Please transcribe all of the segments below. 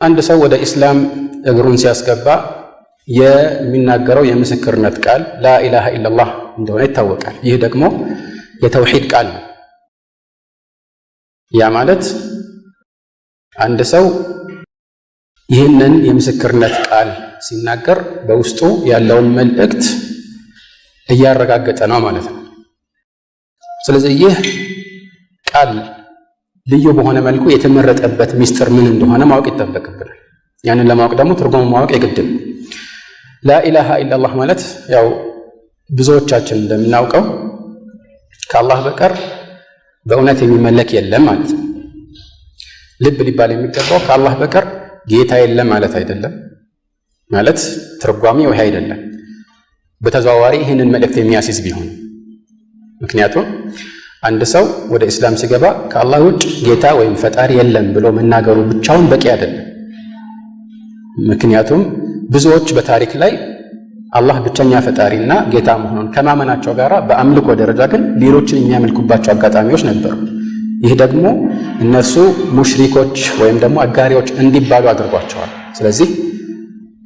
አንድ ሰው ወደ ኢስላም እግሩን ሲያስገባ የሚናገረው የምስክርነት ቃል ላኢላሃ ኢላላህ እንደሆነ ይታወቃል። ይህ ደግሞ የተውሂድ ቃል ነው። ያ ማለት አንድ ሰው ይህንን የምስክርነት ቃል ሲናገር በውስጡ ያለውን መልእክት እያረጋገጠ ነው ማለት ነው። ስለዚህ ይህ ቃል ልዩ በሆነ መልኩ የተመረጠበት ሚስጥር ምን እንደሆነ ማወቅ ይጠበቅብናል። ያንን ለማወቅ ደግሞ ትርጉሙን ማወቅ የግድ ነው። ላኢላሃ ኢላላህ ማለት ያው ብዙዎቻችን እንደምናውቀው ከአላህ በቀር በእውነት የሚመለክ የለም ማለት ነው። ልብ ሊባል የሚገባው ከአላህ በቀር ጌታ የለም ማለት አይደለም። ማለት ትርጓሜው ይሄ አይደለም። በተዘዋዋሪ ይህንን መልእክት የሚያስይዝ ቢሆን ምክንያቱም አንድ ሰው ወደ እስላም ሲገባ ከአላህ ውጭ ጌታ ወይም ፈጣሪ የለም ብሎ መናገሩ ብቻውን በቂ አይደለም። ምክንያቱም ብዙዎች በታሪክ ላይ አላህ ብቸኛ ፈጣሪና ጌታ መሆኑን ከማመናቸው ጋር በአምልኮ ደረጃ ግን ሌሎችን የሚያመልኩባቸው አጋጣሚዎች ነበሩ። ይህ ደግሞ እነሱ ሙሽሪኮች ወይም ደግሞ አጋሪዎች እንዲባሉ አድርጓቸዋል። ስለዚህ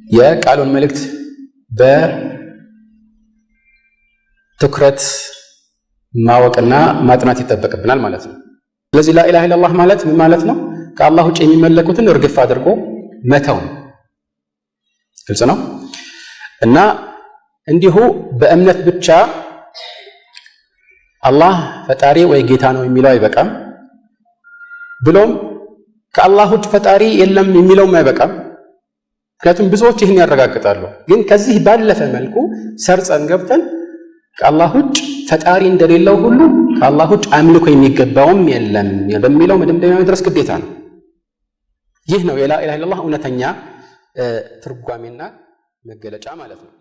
የቃሉን መልእክት በትኩረት ማወቅና ማጥናት ይጠበቅብናል ማለት ነው። ስለዚህ ላኢላሃ ኢላላህ ማለት ምን ማለት ነው? ከአላህ ውጭ የሚመለኩትን እርግፍ አድርጎ መተው ነው። ግልጽ ነው። እና እንዲሁ በእምነት ብቻ አላህ ፈጣሪ ወይ ጌታ ነው የሚለው አይበቃም። ብሎም ከአላህ ውጭ ፈጣሪ የለም የሚለውም አይበቃም። ምክንያቱም ብዙዎች ይህን ያረጋግጣሉ። ግን ከዚህ ባለፈ መልኩ ሰርጸን ገብተን ከአላህ ውጭ ፈጣሪ እንደሌለው ሁሉ ከአላህ ውጭ አምልኮ የሚገባውም የለም በሚለው መደምደሚያ መድረስ ግዴታ ነው። ይህ ነው የላኢላሃ ኢላላህ እውነተኛ ትርጓሜና መገለጫ ማለት ነው።